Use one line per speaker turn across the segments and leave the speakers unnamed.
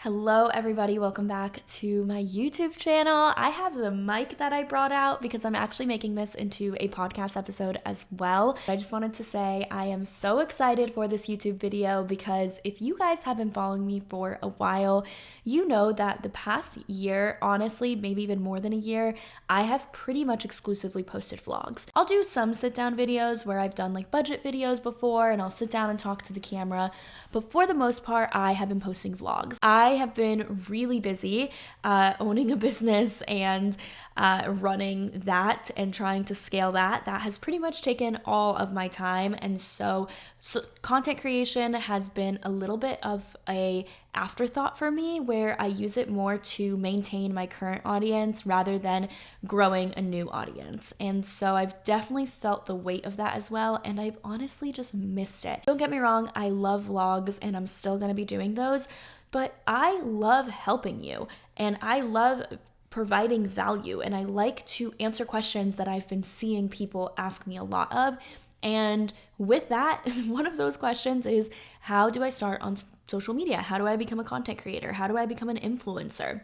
Hello everybody, welcome back to my YouTube channel. I have the mic that I brought out because I'm actually making this into a podcast episode as well. I just wanted to say I am so excited for this YouTube video because if you guys have been following me for a while, you know that the past year, honestly, maybe even more than a year, I have pretty much exclusively posted vlogs. I'll do some sit down videos where I've done like budget videos before and I'll sit down and talk to the camera, but for the most part, I have been posting vlogs. I have been really busy owning a business and running that and trying to scale that. That has pretty much taken all of my time. And so content creation has been a little bit of a afterthought for me where I use it more to maintain my current audience rather than growing a new audience. And so I've definitely felt the weight of that as well. And I've honestly just missed it. Don't get me wrong, I love vlogs and I'm still going to be doing those. But I love helping you and I love providing value and I like to answer questions that I've been seeing people ask me a lot of. And with that, one of those questions is, how do I start on social media? How do I become a content creator? How do I become an influencer?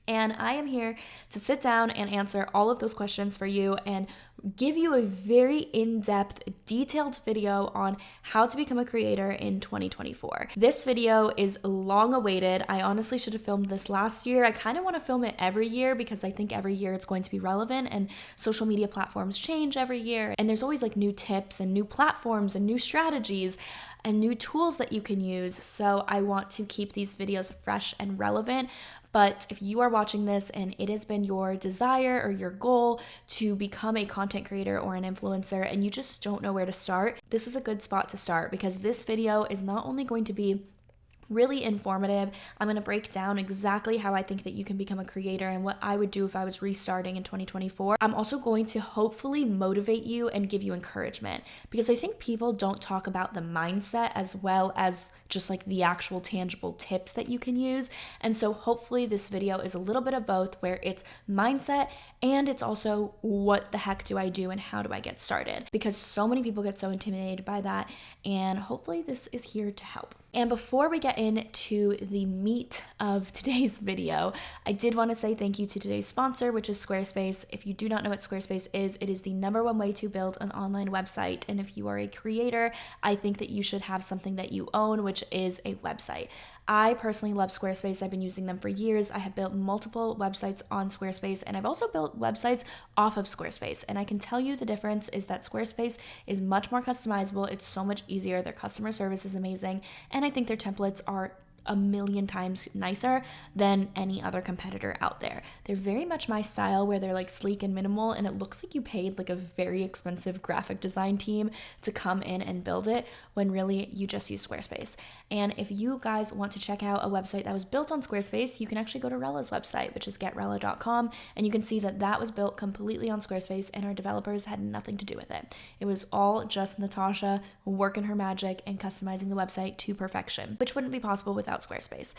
And I am here to sit down and answer all of those questions for you and give you a very in-depth, detailed video on how to become a creator in 2024. This video is long awaited. I honestly should have filmed this last year. I kind of want to film it every year because I think every year it's going to be relevant and social media platforms change every year. And there's always like new tips and new platforms and new strategies and new tools that you can use. So I want to keep these videos fresh and relevant. But if you are watching this and it has been your desire or your goal to become a content creator or an influencer and you just don't know where to start, this is a good spot to start because this video is not only going to be really informative. I'm going to break down exactly how I think that you can become a creator and what I would do if I was restarting in 2024. I'm also going to hopefully motivate you and give you encouragement because I think people don't talk about the mindset as well as just like the actual tangible tips that you can use. And so hopefully this video is a little bit of both where it's mindset and it's also what the heck do I do and how do I get started? Because so many people get so intimidated by that and hopefully this is here to help. And before we get into the meat of today's video, I did want to say thank you to today's sponsor, which is Squarespace. If you do not know what Squarespace is, it is the #1 way to build an online website. And if you are a creator, I think that you should have something that you own, which is a website. I personally love Squarespace. I've been using them for years. I have built multiple websites on Squarespace and I've also built websites off of Squarespace. And I can tell you the difference is that Squarespace is much more customizable. It's so much easier. Their customer service is amazing. And I think their templates are a million times nicer than any other competitor out there. They're very much my style where they're like sleek and minimal and it looks like you paid like a very expensive graphic design team to come in and build it when really you just use Squarespace. And if you guys want to check out a website that was built on Squarespace, you can actually go to Rella's website, which is getrella.com, and you can see that that was built completely on Squarespace and our developers had nothing to do with it. It was all just Natasha working her magic and customizing the website to perfection, which wouldn't be possible without Squarespace.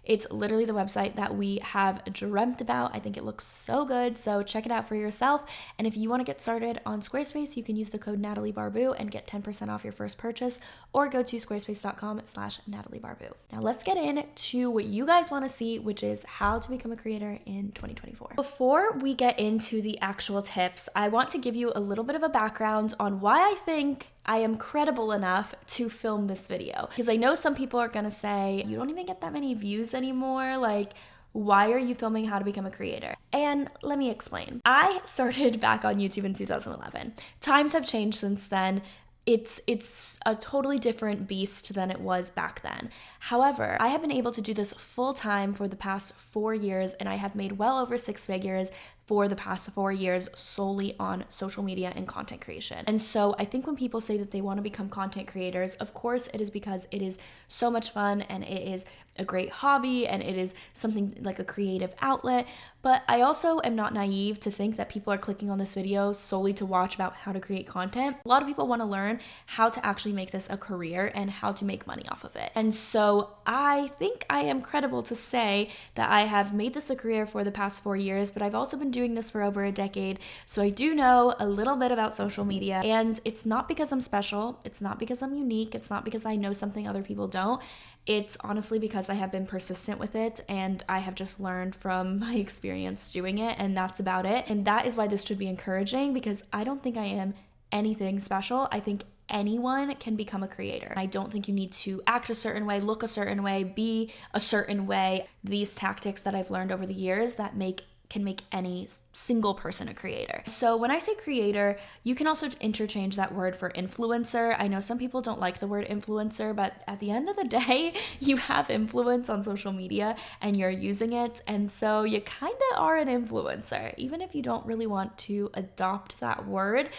It's literally the website that we have dreamt about. I think it looks so good, so check it out for yourself. And if you want to get started on Squarespace, you can use the code Natalie Barbu and get 10% off your first purchase, or go to squarespace.com/Natalie Barbu. Now let's get into what you guys want to see, which is how to become a creator in 2024. Before we get into the actual tips, I want to give you a little bit of a background on why I think I am credible enough to film this video. Because I know some people are gonna say, you don't even get that many views anymore, like, why are you filming how to become a creator? And let me explain. I started back on YouTube in 2011. Times have changed since then. It's a totally different beast than it was back then. However, I have been able to do this full time for the past 4 years and I have made well over 6 figures for the past 4 years solely on social media and content creation. And so I think when people say that they want to become content creators, of course it is because it is so much fun and it is a great hobby and it is something like a creative outlet. But I also am not naive to think that people are clicking on this video solely to watch about how to create content. A lot of people want to learn how to actually make this a career and how to make money off of it. And so I think I am credible to say that I have made this a career for the past 4 years, but I've also been doing this for over a decade. So I do know a little bit about social media, and it's not because I'm special. It's not because I'm unique. It's not because I know something other people don't. It's honestly because I have been persistent with it and I have just learned from my experience doing it, and that's about it. And that is why this should be encouraging, because I don't think I am anything special. I think anyone can become a creator. I don't think you need to act a certain way, look a certain way, be a certain way. These tactics that I've learned over the years that can make any single person a creator. So when I say creator, you can also interchange that word for influencer. I know some people don't like the word influencer, but at the end of the day, you have influence on social media and you're using it. And so you kind of are an influencer, even if you don't really want to adopt that word.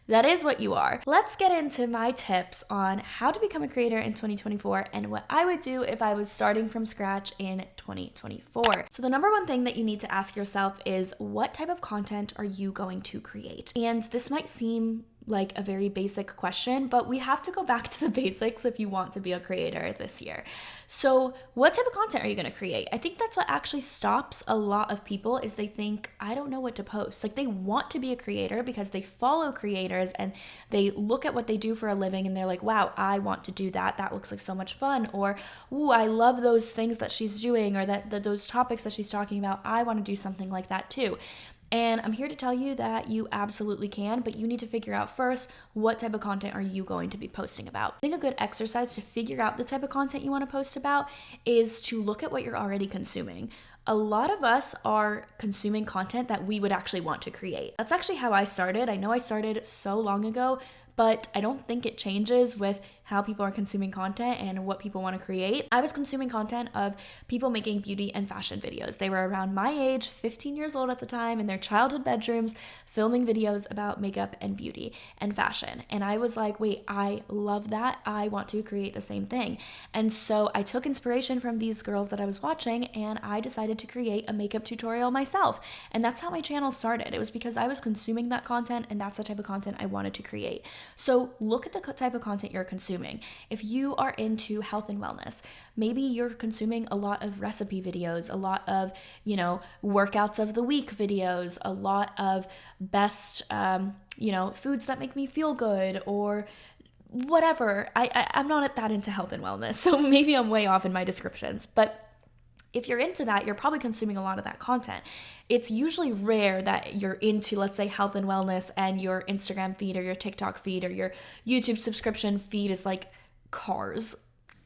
That is what you are. Let's get into my tips on how to become a creator in 2024 and what I would do if I was starting from scratch in 2024. So the number one thing that you need to ask yourself is, what type of content are you going to create? And this might seem like a very basic question, but we have to go back to the basics if you want to be a creator this year. So what type of content are you going to create? I think that's what actually stops a lot of people, is they think, I don't know what to post. Like, they want to be a creator because they follow creators and they look at what they do for a living and they're like, wow, I want to do that. That looks like so much fun. Or, ooh, I love those things that she's doing, or that those topics that she's talking about. I want to do something like that too. And I'm here to tell you that you absolutely can, but you need to figure out first, what type of content are you going to be posting about? I think a good exercise to figure out the type of content you want to post about is to look at what you're already consuming. A lot of us are consuming content that we would actually want to create. That's actually how I started. I know I started so long ago, but I don't think it changes with how people are consuming content and what people want to create. I was consuming content of people making beauty and fashion videos. They were around my age, 15 years old at the time, in their childhood bedrooms, filming videos about makeup and beauty and fashion. And I was like, wait, I love that. I want to create the same thing. And so I took inspiration from these girls that I was watching, and I decided to create a makeup tutorial myself. And that's how my channel started. It was because I was consuming that content, and that's the type of content I wanted to create. So look at the type of content you're consuming. If you are into health and wellness, maybe you're consuming a lot of recipe videos, a lot of, workouts of the week videos, a lot of best, foods that make me feel good, or whatever. I'm not that into health and wellness, so maybe I'm way off in my descriptions, but if you're into that, you're probably consuming a lot of that content. It's usually rare that you're into, let's say, health and wellness, and your Instagram feed or your TikTok feed or your YouTube subscription feed is like cars.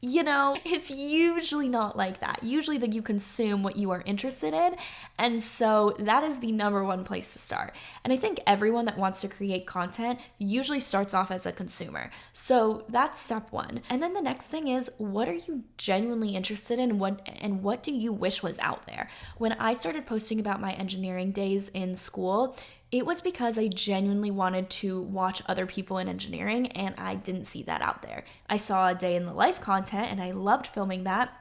It's usually not like that. Usually that you consume what you are interested in. And so that is the number one place to start. And I think everyone that wants to create content usually starts off as a consumer. So that's step one. And then the next thing is, what are you genuinely interested in? What do you wish was out there? When I started posting about my engineering days in school, it was because I genuinely wanted to watch other people in engineering, and I didn't see that out there. I saw a day in the life content and I loved filming that,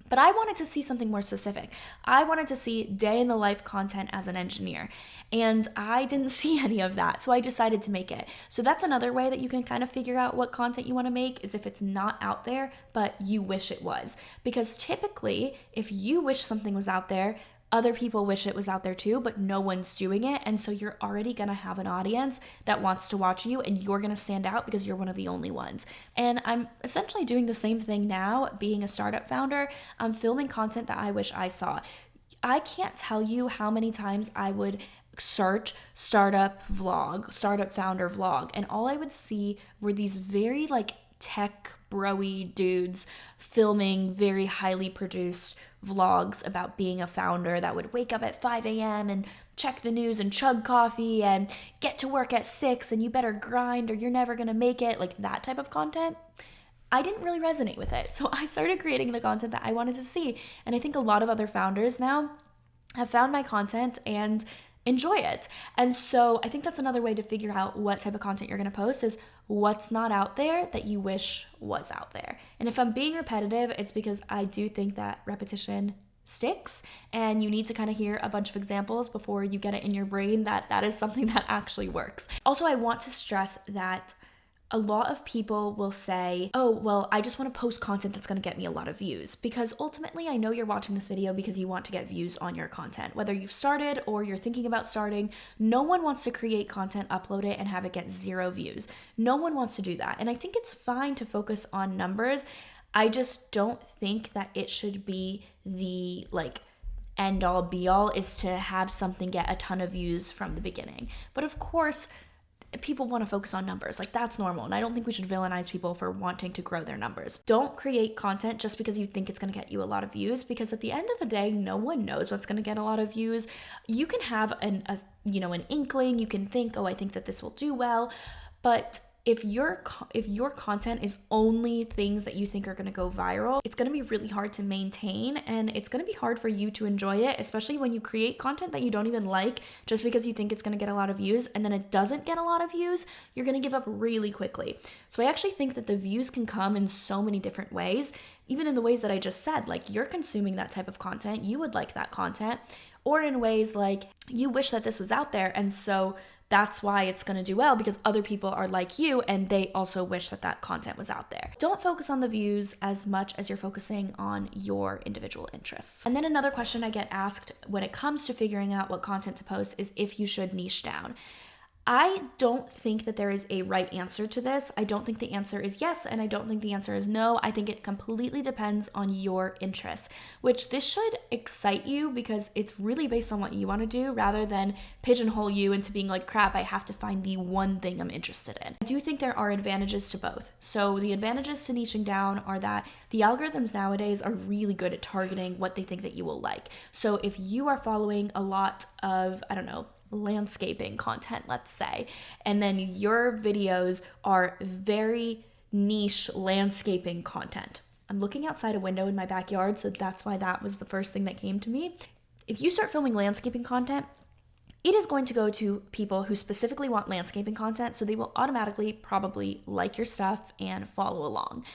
but I wanted to see something more specific. I wanted to see day in the life content as an engineer, and I didn't see any of that, so I decided to make it. So that's another way that you can kind of figure out what content you want to make, is if it's not out there, but you wish it was. Because typically, if you wish something was out there, other people wish it was out there too, but no one's doing it. And so you're already going to have an audience that wants to watch you, and you're going to stand out because you're one of the only ones. And I'm essentially doing the same thing now, being a startup founder. I'm filming content that I wish I saw. I can't tell you how many times I would search startup founder vlog, and all I would see were these very tech bro-y dudes filming very highly produced vlogs about being a founder that would wake up at 5 a.m. and check the news and chug coffee and get to work at 6 and you better grind or you're never gonna make it, like that type of content. I didn't really resonate with it. So I started creating the content that I wanted to see. And I think a lot of other founders now have found my content and enjoy it. And so I think that's another way to figure out what type of content you're going to post, is what's not out there that you wish was out there. And if I'm being repetitive, it's because I do think that repetition sticks, and you need to kind of hear a bunch of examples before you get it in your brain that that is something that actually works. Also, I want to stress that a lot of people will say, oh, well, I just want to post content that's going to get me a lot of views, because ultimately I know you're watching this video because you want to get views on your content. Whether you've started or you're thinking about starting, no one wants to create content, upload it, and have it get 0 views. No one wants to do that. And I think it's fine to focus on numbers. I just don't think that it should be the end all be all is to have something get a ton of views from the beginning. But of course, people want to focus on numbers. That's normal. And I don't think we should villainize people for wanting to grow their numbers. Don't create content just because you think it's going to get you a lot of views, because at the end of the day, no one knows what's going to get a lot of views. You can have an inkling. You can think, oh, I think that this will do well. But if your content is only things that you think are going to go viral, it's going to be really hard to maintain, and it's going to be hard for you to enjoy it, especially when you create content that you don't even like just because you think it's going to get a lot of views, and then it doesn't get a lot of views. You're going to give up really quickly. So I actually think that the views can come in so many different ways, even in the ways that I just said. You're consuming that type of content, you would like that content, or in ways you wish that this was out there, and so that's why it's going to do well, because other people are like you and they also wish that that content was out there. Don't focus on the views as much as you're focusing on your individual interests. And then another question I get asked when it comes to figuring out what content to post is if you should niche down. I don't think that there is a right answer to this. I don't think the answer is yes, and I don't think the answer is no. I think it completely depends on your interests, which this should excite you because it's really based on what you want to do rather than pigeonhole you into being crap, I have to find the one thing I'm interested in. I do think there are advantages to both. So the advantages to niching down are that the algorithms nowadays are really good at targeting what they think that you will like. So if you are following a lot of, landscaping content, let's say, and then your videos are very niche landscaping content. I'm looking outside a window in my backyard, so that's why that was the first thing that came to me. If you start filming landscaping content, it is going to go to people who specifically want landscaping content, so they will automatically probably like your stuff and follow along.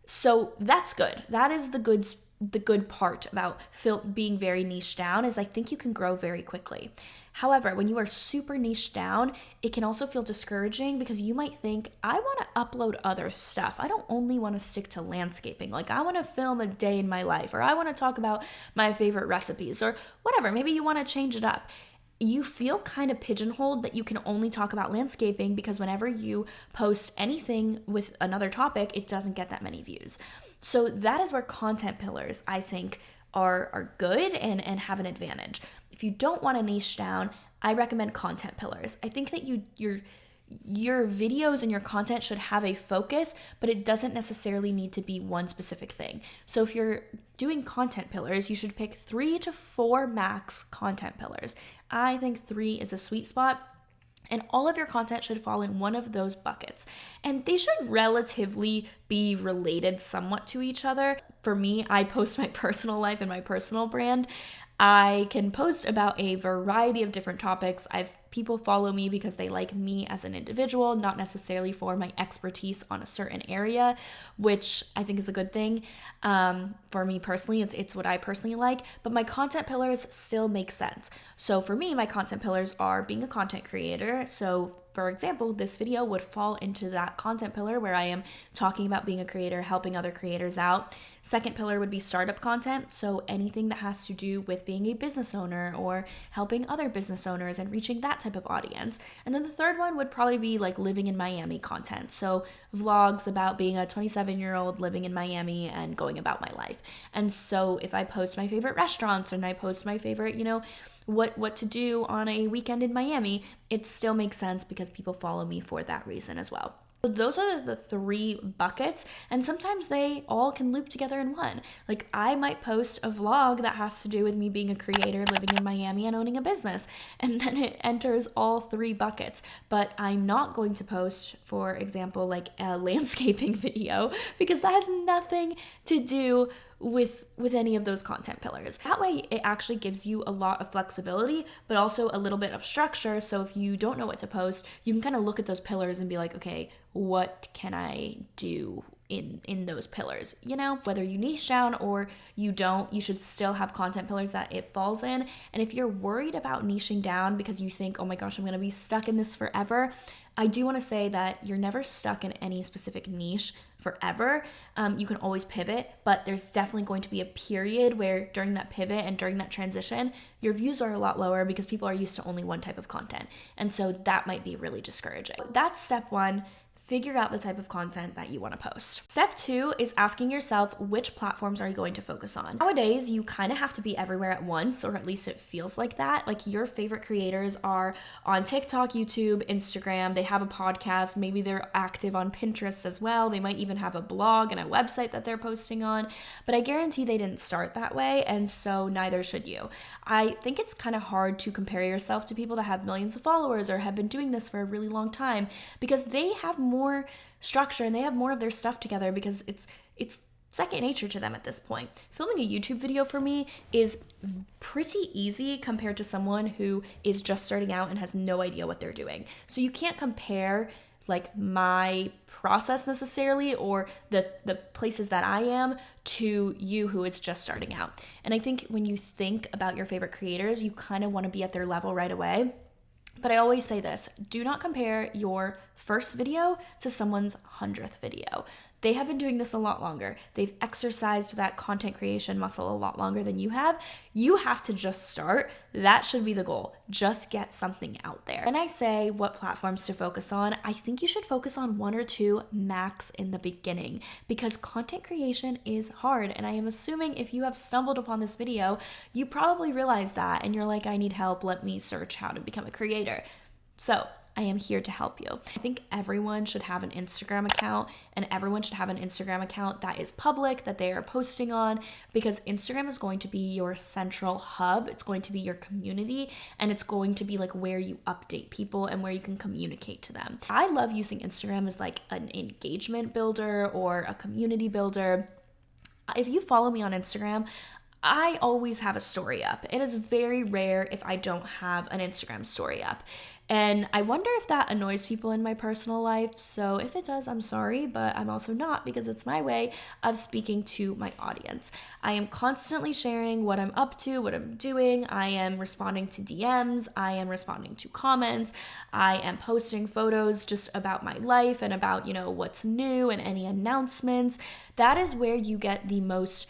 So that's good. That is the good part about being very niche down, is I think you can grow very quickly. However, when you are super niche down, it can also feel discouraging because you might think, I want to upload other stuff. I don't only want to stick to landscaping. I want to film a day in my life, or I want to talk about my favorite recipes, or whatever. Maybe you want to change it up. You feel kind of pigeonholed that you can only talk about landscaping because whenever you post anything with another topic, it doesn't get that many views. So that is where content pillars, I think, are good and have an advantage. If you don't want to niche down, I recommend content pillars. I think that your videos and your content should have a focus, but it doesn't necessarily need to be one specific thing. So if you're doing content pillars, you should pick 3 to 4 max content pillars. I think 3 is a sweet spot. And all of your content should fall in one of those buckets. And they should relatively be related somewhat to each other. For me, I post my personal life and my personal brand. I can post about a variety of different topics. People follow me because they like me as an individual, not necessarily for my expertise on a certain area, which I think is a good thing. For me personally, it's what I personally like, but my content pillars still make sense. So for me, my content pillars are being a content creator. So for example, this video would fall into that content pillar where I am talking about being a creator, helping other creators out. Second pillar would be startup content. So anything that has to do with being a business owner or helping other business owners and reaching that type of audience. And then the third one would probably be living in Miami content. So vlogs about being a 27-year-old living in Miami and going about my life. And so if I post my favorite restaurants and I post my favorite, what to do on a weekend in Miami, it still makes sense because people follow me for that reason as well. So those are the 3 buckets, and sometimes they all can loop together in one. I might post a vlog that has to do with me being a creator, living in Miami, and owning a business, and then it enters all 3 buckets. But I'm not going to post, for example, a landscaping video, because that has nothing to do with any of those content pillars. That way it actually gives you a lot of flexibility, but also a little bit of structure. So if you don't know what to post, you can kind of look at those pillars and be like, okay, what can I do in those pillars? Whether you niche down or you don't, you should still have content pillars that it falls in. And if you're worried about niching down because you think, oh my gosh, I'm going to be stuck in this forever, I do want to say that you're never stuck in any specific niche forever. You can always pivot, but there's definitely going to be a period where during that pivot and during that transition, your views are a lot lower because people are used to only one type of content. And so that might be really discouraging. That's step 1. figure out the type of content that you want to post. Step 2 is asking yourself, which platforms are you going to focus on? Nowadays, you kind of have to be everywhere at once, or at least it feels like that. Like your favorite creators are on TikTok, YouTube, Instagram. They have a podcast. Maybe they're active on Pinterest as well. They might even have a blog and a website that they're posting on. But I guarantee they didn't start that way, and so neither should you. I think it's kind of hard to compare yourself to people that have millions of followers or have been doing this for a really long time, because they have more structure and they have more of their stuff together, because it's second nature to them at this point. Filming a YouTube video for me is pretty easy compared to someone who is just starting out and has no idea what they're doing. So you can't compare like my process necessarily, or the places that I am, to you who is just starting out. And I think when you think about your favorite creators, you kind of want to be at their level right away. But I always say this, do not compare your first video to someone's 100th video. They have been doing this a lot longer. They've exercised that content creation muscle a lot longer than you have. You have to just start. That should be the goal. Just get something out there. When I say what platforms to focus on, I think you should focus on 1 or 2 max in the beginning, because content creation is hard. And I am assuming if you have stumbled upon this video, you probably realize that and you're like, I need help. Let me search how to become a creator. So I am here to help you. I think everyone should have an Instagram account, and everyone should have an Instagram account that is public, that they are posting on, because Instagram is going to be your central hub. It's going to be your community, and it's going to be like where you update people and where you can communicate to them. I love using Instagram as like an engagement builder or a community builder. If you follow me on Instagram, I always have a story up. It is very rare if I don't have an Instagram story up. And I wonder if that annoys people in my personal life. So if it does, I'm sorry, but I'm also not, because it's my way of speaking to my audience. I am constantly sharing what I'm up to, what I'm doing. I am responding to DMs. I am responding to comments. I am posting photos just about my life and about, what's new and any announcements. That is where you get the most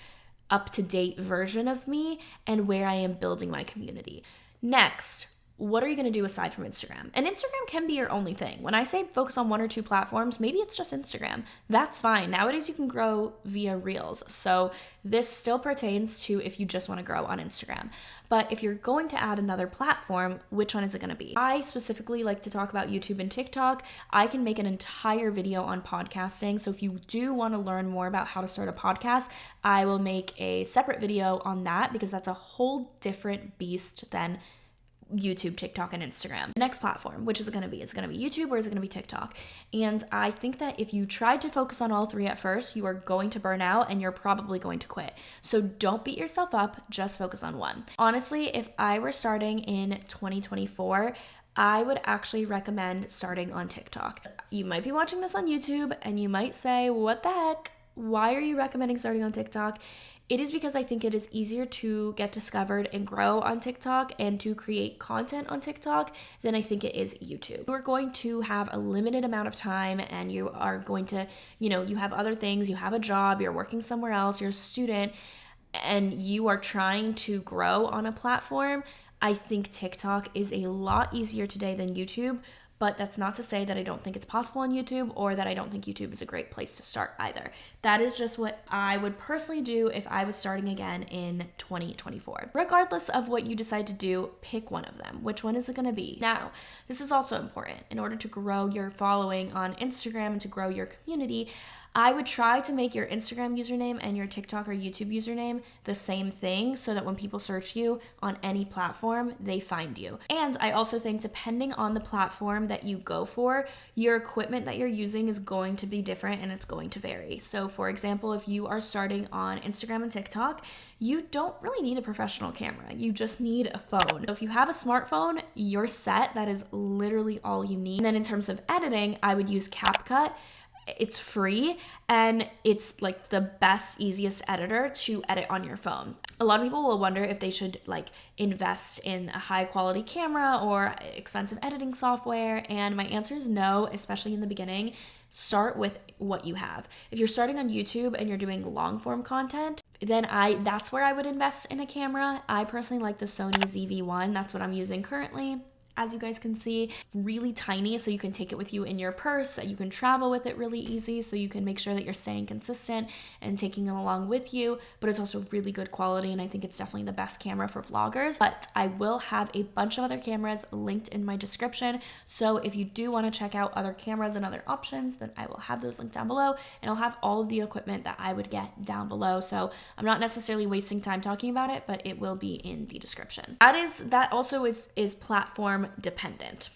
up-to-date version of me and where I am building my community. Next, what are you going to do aside from Instagram? And Instagram can be your only thing. When I say focus on 1 or 2 platforms, maybe it's just Instagram. That's fine. Nowadays you can grow via Reels. So this still pertains to if you just want to grow on Instagram. But if you're going to add another platform, which one is it going to be? I specifically like to talk about YouTube and TikTok. I can make an entire video on podcasting. So if you do want to learn more about how to start a podcast, I will make a separate video on that, because that's a whole different beast than YouTube, TikTok, and Instagram. The next platform, which is it going to be? Is it going to be YouTube or is it going to be TikTok? And I think that if you tried to focus on all 3 at first, you are going to burn out and you're probably going to quit. So don't beat yourself up, just focus on one. Honestly, if I were starting in 2024, I would actually recommend starting on TikTok. You might be watching this on YouTube and you might say, what the heck? Why are you recommending starting on TikTok? It is because I think it is easier to get discovered and grow on TikTok and to create content on TikTok than I think it is YouTube. You are going to have a limited amount of time, and you are going to, you have other things, you have a job, you're working somewhere else, you're a student, and you are trying to grow on a platform. I think TikTok is a lot easier today than YouTube. But that's not to say that I don't think it's possible on YouTube, or that I don't think YouTube is a great place to start either. That is just what I would personally do if I was starting again in 2024. Regardless of what you decide to do, pick one of them. Which one is it going to be? Now, this is also important. In order to grow your following on Instagram and to grow your community, I would try to make your Instagram username and your TikTok or YouTube username the same thing, so that when people search you on any platform, they find you. And I also think, depending on the platform that you go for, your equipment that you're using is going to be different and it's going to vary. So for example, if you are starting on Instagram and TikTok, you don't really need a professional camera. You just need a phone. So if you have a smartphone, you're set. That is literally all you need. And then in terms of editing, I would use CapCut. It's free and it's like the best, easiest editor to edit on your phone. A lot of people will wonder if they should invest in a high quality camera or expensive editing software. And my answer is no, especially in the beginning. Start with what you have. If you're starting on YouTube and you're doing long form content, then that's where I would invest in a camera. I personally like the Sony ZV-1. That's what I'm using currently. as you guys can see. Really tiny, so you can take it with you in your purse. You can travel with it really easy, so you can make sure that you're staying consistent and taking it along with you. But it's also really good quality, and I think it's definitely the best camera for vloggers. But I will have a bunch of other cameras linked in my description, so if you do want to check out other cameras and other options, then I will have those linked down below, and I'll have all of the equipment that I would get down below. So I'm not necessarily wasting time talking about it, but it will be in the description. That also is platform dependent.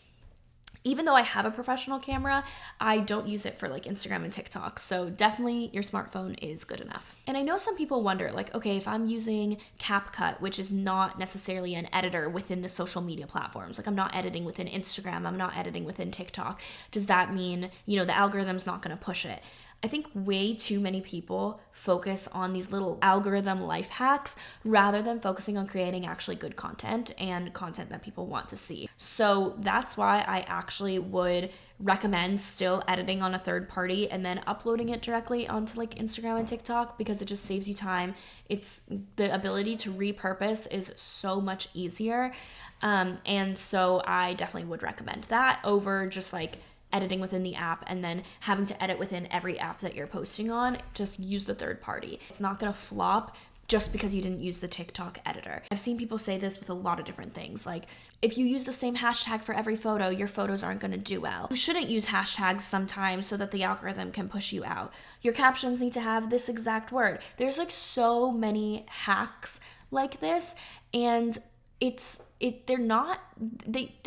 Even though I have a professional camera, I don't use it for like Instagram and TikTok. So definitely your smartphone is good enough. And I know some people wonder, like, okay, if I'm using CapCut, which is not necessarily an editor within the social media platforms, like I'm not editing within Instagram, I'm not editing within TikTok, does that mean, you know, the algorithm's not gonna push it? I think way too many people focus on these little algorithm life hacks rather than focusing on creating actually good content and content that people want to see. So that's why I actually would recommend still editing on a third party and then uploading it directly onto like Instagram and TikTok, because it just saves you time. It's the ability to repurpose is so much easier. And so I definitely would recommend that over just like editing within the app and then having to edit within every app that you're posting on. Just use the third party. It's not gonna flop just because you didn't use the TikTok editor. I've seen people say this with a lot of different things. Like, if you use the same hashtag for every photo, your photos aren't gonna do well. You shouldn't use hashtags sometimes so that the algorithm can push you out. Your captions need to have this exact word. There's like so many hacks like this, and they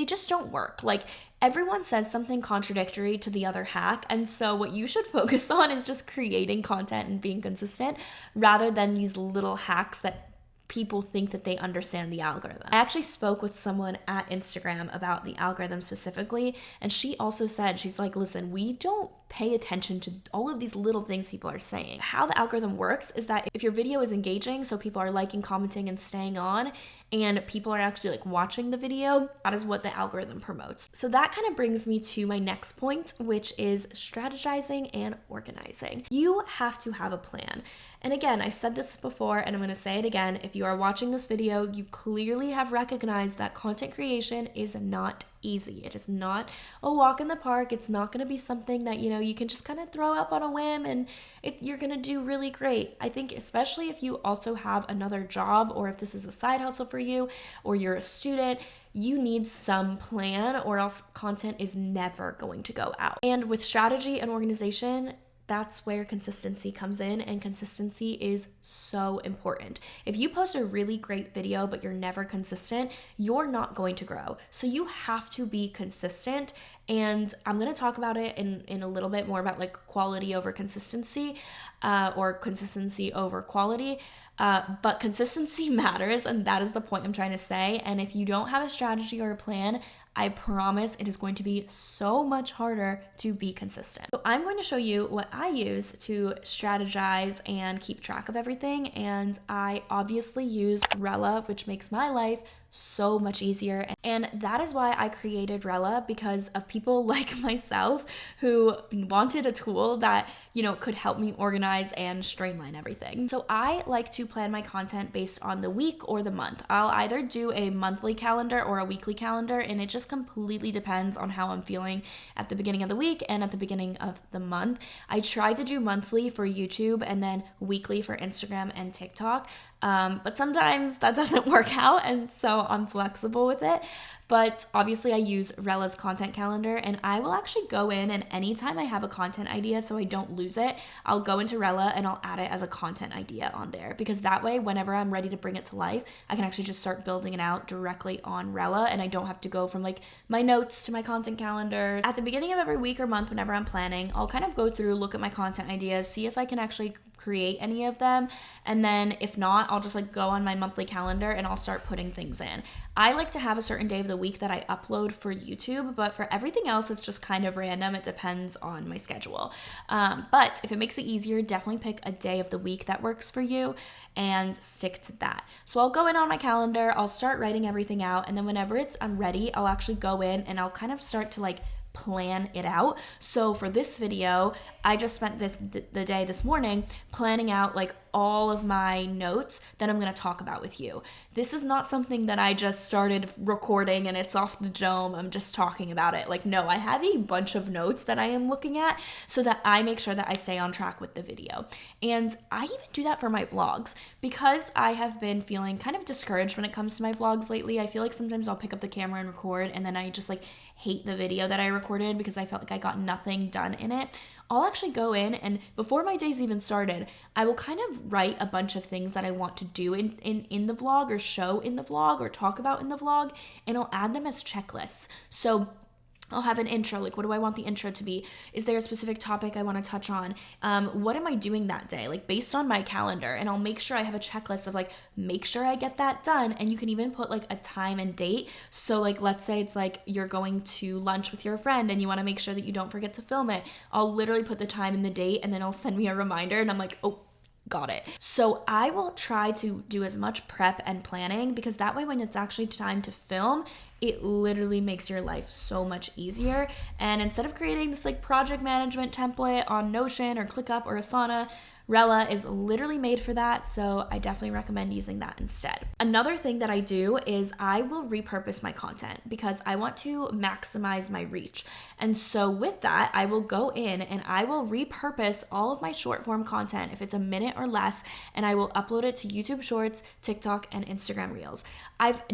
just don't work. Like, everyone says something contradictory to the other hack, and so what you should focus on is just creating content and being consistent rather than these little hacks that people think that they understand the algorithm. I actually spoke with someone at Instagram about the algorithm specifically, and she also said, she's like, listen, we don't pay attention to all of these little things people are saying. How the algorithm works is that if your video is engaging, so people are liking, commenting, and staying on, and people are actually like watching the video, that is what the algorithm promotes. So that kind of brings me to my next point, which is strategizing and organizing. You have to have a plan. And again, I've said this before and I'm gonna say it again. If you are watching this video, you clearly have recognized that content creation is not easy. It is not a walk in the park. It's not gonna be something that, you know, you can just kind of throw up on a whim and you're gonna do really great. I think especially if you also have another job, or if this is a side hustle for you, or you're a student, you need some plan, or else content is never going to go out. And with strategy and organization, that's where consistency comes in, and consistency is so important. If you post a really great video but you're never consistent, you're not going to grow. So you have to be consistent, and I'm going to talk about it in a little bit more about like quality over consistency, or consistency over quality. But consistency matters, and that is the point I'm trying to say. And if you don't have a strategy or a plan, I promise it is going to be so much harder to be consistent. So I'm going to show you what I use to strategize and keep track of everything. And I obviously use Rella, which makes my life so much easier. And that is why I created Rella, because of people like myself who wanted a tool that, you know, could help me organize and streamline everything. So I like to plan my content based on the week or the month. I'll either do a monthly calendar or a weekly calendar, and it just completely depends on how I'm feeling at the beginning of the week and at the beginning of the month. I try to do monthly for YouTube and then weekly for Instagram and TikTok. But sometimes that doesn't work out, and so I'm flexible with it. But obviously I use Rella's content calendar, and I will actually go in, and anytime I have a content idea so I don't lose it, I'll go into Rella and I'll add it as a content idea on there, because that way whenever I'm ready to bring it to life, I can actually just start building it out directly on Rella, and I don't have to go from like my notes to my content calendar. At the beginning of every week or month, whenever I'm planning, I'll kind of go through, look at my content ideas, see if I can actually create any of them, and then if not, I'll just like go on my monthly calendar and I'll start putting things in. I like to have a certain day of the week that I upload for YouTube, but for everything else, it's just kind of random. It depends on my schedule. But if it makes it easier, definitely pick a day of the week that works for you and stick to that. So I'll go in on my calendar, I'll start writing everything out, and then whenever I'm ready, I'll actually go in and I'll kind of start to like plan it out. So for this video, I just spent the day this morning planning out like all of my notes that I'm going to talk about with you. This is not something that I just started recording and it's off the dome. I'm just talking about it. Like, no, I have a bunch of notes that I am looking at so that I make sure that I stay on track with the video. And I even do that for my vlogs because I have been feeling kind of discouraged when it comes to my vlogs lately. I feel like sometimes I'll pick up the camera and record and then I just like hate the video that I recorded because I felt like I got nothing done in it. I'll actually go in and before my day's even started, I will kind of write a bunch of things that I want to do in the vlog or show in the vlog or talk about in the vlog, and I'll add them as checklists. So I'll have an intro, like what do I want the intro to be? Is there a specific topic I want to touch on? What am I doing that day? Like based on my calendar, and I'll make sure I have a checklist of like, make sure I get that done. And you can even put like a time and date. So like, let's say it's like you're going to lunch with your friend and you want to make sure that you don't forget to film it. I'll literally put the time and the date and then it'll send me a reminder and I'm like, oh, got it. So I will try to do as much prep and planning because that way when it's actually time to film, it literally makes your life so much easier. And instead of creating this like project management template on Notion or ClickUp or Asana, Rella is literally made for that, so I definitely recommend using that instead. Another thing that I do is I will repurpose my content because I want to maximize my reach. And so with that, I will go in and I will repurpose all of my short form content if it's a minute or less, and I will upload it to YouTube Shorts, TikTok, and Instagram Reels. I've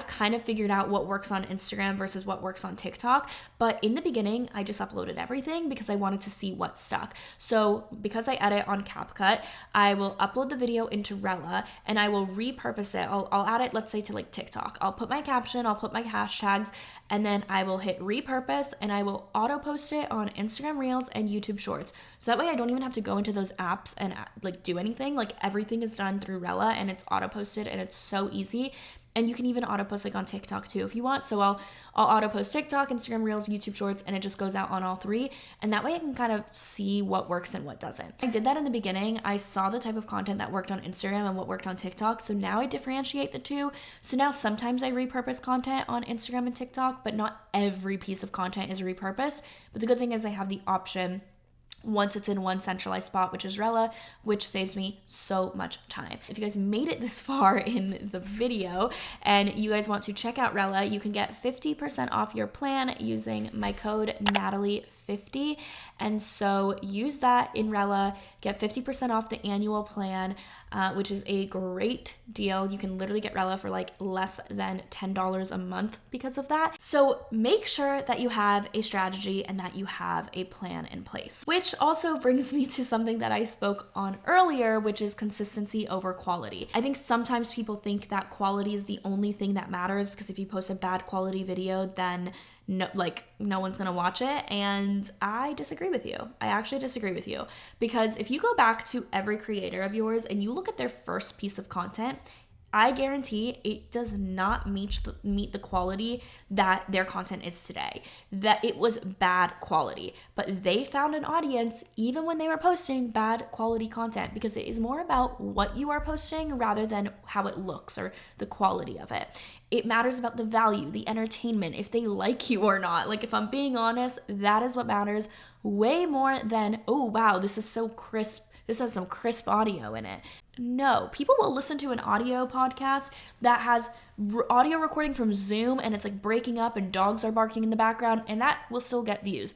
kind of figured out what works on Instagram versus what works on TikTok, but in the beginning, I just uploaded everything because I wanted to see what stuck. So because I edit on CapCut, I will upload the video into Rella and I will repurpose it. I'll add it, let's say, to like TikTok. I'll put my caption, I'll put my hashtags, and then I will hit repurpose and I will auto post it on Instagram Reels and YouTube Shorts. So that way I don't even have to go into those apps and like do anything. Like everything is done through Rella and it's auto posted and it's so easy. And you can even auto post like on TikTok too if you want. So I'll auto post TikTok, Instagram Reels, YouTube Shorts, and it just goes out on all three. And that way I can kind of see what works and what doesn't. I did that in the beginning. I saw the type of content that worked on Instagram and what worked on TikTok. So now I differentiate the two. So now sometimes I repurpose content on Instagram and TikTok, but not every piece of content is repurposed. But the good thing is I have the option once it's in one centralized spot, which is Rella, which saves me so much time. If you guys made it this far in the video and you guys want to check out Rella, you can get 50% off your plan using my code Natalie50. And so use that in Rella, get 50% off the annual plan, which is a great deal. You can literally get Rella for like less than $10 a month because of that. So make sure that you have a strategy and that you have a plan in place, which also brings me to something that I spoke on earlier, which is consistency over quality. I think sometimes people think that quality is the only thing that matters because if you post a bad quality video, then no one's gonna watch it, and I disagree with you. I actually disagree with you because if you go back to every creator of yours and you look at their first piece of content, I guarantee it does not meet the quality that their content is today. That it was bad quality, but they found an audience even when they were posting bad quality content because it is more about what you are posting rather than how it looks or the quality of it. It matters about the value, the entertainment, if they like you or not. Like if I'm being honest, that is what matters way more than, oh wow, this is so crisp. This has some crisp audio in it. No, people will listen to an audio podcast that has audio recording from Zoom and it's like breaking up and dogs are barking in the background, and that will still get views.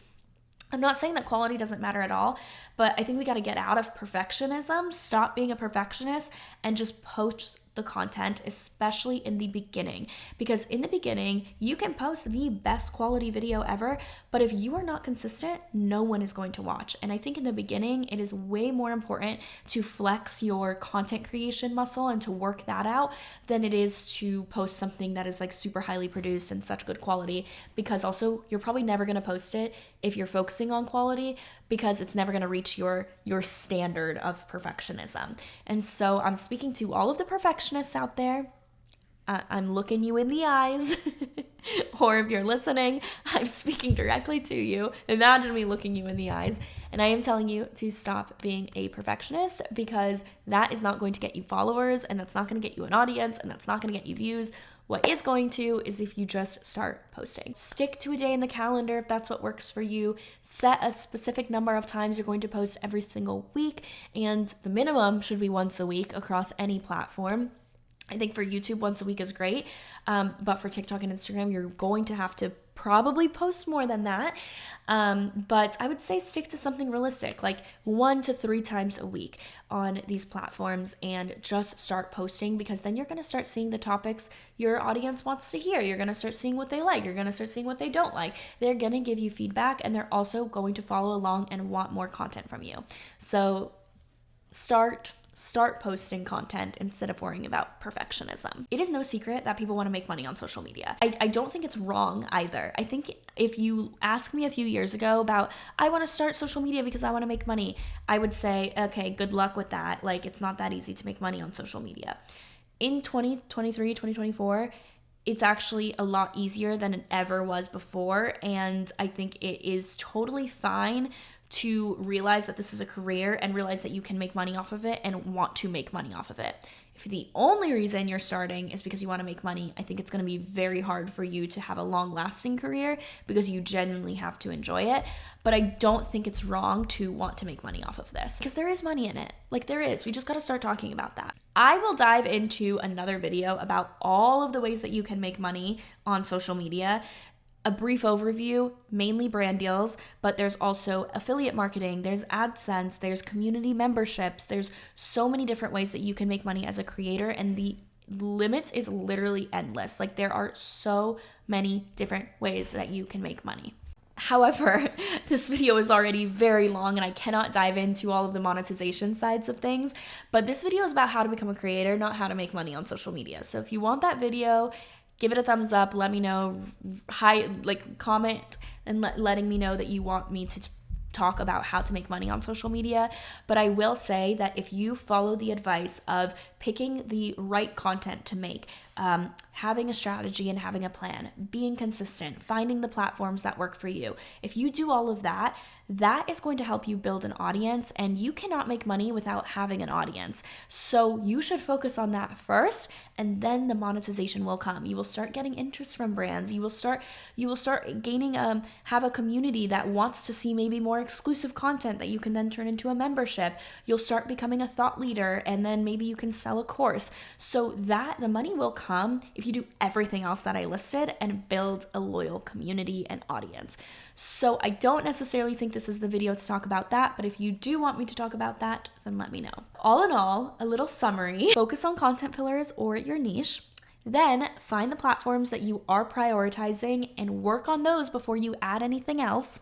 I'm not saying that quality doesn't matter at all, but I think we got to get out of perfectionism, stop being a perfectionist, and just post the content, especially in the beginning. Because in the beginning, you can post the best quality video ever, but if you are not consistent, no one is going to watch. And I think in the beginning, it is way more important to flex your content creation muscle and to work that out than it is to post something that is like super highly produced and such good quality, because also you're probably never going to post it if you're focusing on quality because it's never going to reach your standard of perfectionism. And so I'm speaking to all of the perfectionists out there. I'm looking you in the eyes. Or if you're listening, I'm speaking directly to you. Imagine me looking you in the eyes. And I am telling you to stop being a perfectionist, because that is not going to get you followers, and that's not going to get you an audience, and that's not going to get you views. What is going to is if you just start posting. Stick to a day in the calendar if that's what works for you. Set a specific number of times you're going to post every single week, and the minimum should be once a week across any platform. I think for YouTube, once a week is great, but for TikTok and Instagram, you're going to have to probably post more than that. But I would say stick to something realistic, like 1 to 3 times a week on these platforms, and just start posting, because then you're going to start seeing the topics your audience wants to hear. You're going to start seeing what they like. You're going to start seeing what they don't like. They're going to give you feedback, and they're also going to follow along and want more content from you. So start posting content instead of worrying about perfectionism. It is no secret that people want to make money on social media. I don't think it's wrong either. I think if you asked me a few years ago about, I want to start social media because I want to make money, I would say, okay, good luck with that. Like, it's not that easy to make money on social media. In 2023, 2024, it's actually a lot easier than it ever was before. And I think it is totally fine to realize that this is a career and realize that you can make money off of it and want to make money off of it. If the only reason you're starting is because you want to make money, I think it's going to be very hard for you to have a long-lasting career, because you genuinely have to enjoy it. But I don't think it's wrong to want to make money off of this, because there is money in it. Like, there is. We just got to start talking about that. I will dive into another video about all of the ways that you can make money on social media. A brief overview, mainly brand deals, but there's also affiliate marketing, there's AdSense, there's community memberships, there's so many different ways that you can make money as a creator, and the limit is literally endless. Like, there are so many different ways that you can make money. However, this video is already very long and I cannot dive into all of the monetization sides of things, but this video is about how to become a creator, not how to make money on social media. So if you want that video, give it a thumbs up, let me know, comment and letting me know that you want me to talk about how to make money on social media. But I will say that if you follow the advice of picking the right content to make, having a strategy and having a plan, being consistent, finding the platforms that work for you, if you do all of that, that is going to help you build an audience, and you cannot make money without having an audience. So you should focus on that first, and then the monetization will come. You will start getting interest from brands. You will start gaining, have a community that wants to see maybe more exclusive content that you can then turn into a membership. You'll start becoming a thought leader, and then maybe you can sell a course. So that the money will come if you do everything else that I listed and build a loyal community and audience. So I don't necessarily think this is the video to talk about that, but if you do want me to talk about that, then let me know. All in all, a little summary: focus on content pillars or your niche. Then find the platforms that you are prioritizing and work on those before you add anything else.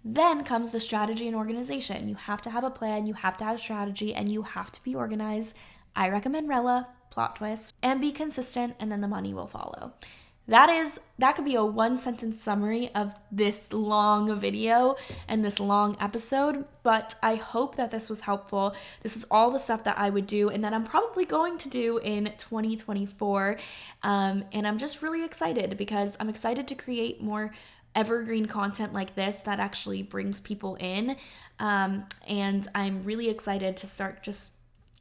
Then comes the strategy and organization. You have to have a plan, you have to have a strategy, and you have to be organized. I recommend Rella, plot twist, and be consistent, and then the money will follow. That could be a 1-sentence summary of this long video and this long episode, but I hope that this was helpful. This is all the stuff that I would do and that I'm probably going to do in 2024. And I'm just really excited, because I'm excited to create more evergreen content like this that actually brings people in. And I'm really excited to start just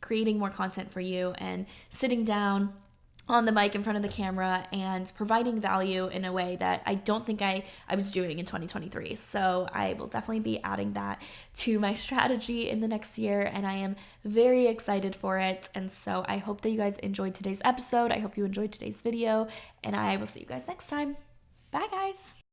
creating more content for you and sitting down on the mic in front of the camera and providing value in a way that I don't think I was doing in 2023. So I will definitely be adding that to my strategy in the next year, and I am very excited for it. And so I hope that you guys enjoyed today's episode. I hope you enjoyed today's video, and I will see you guys next time. Bye, guys.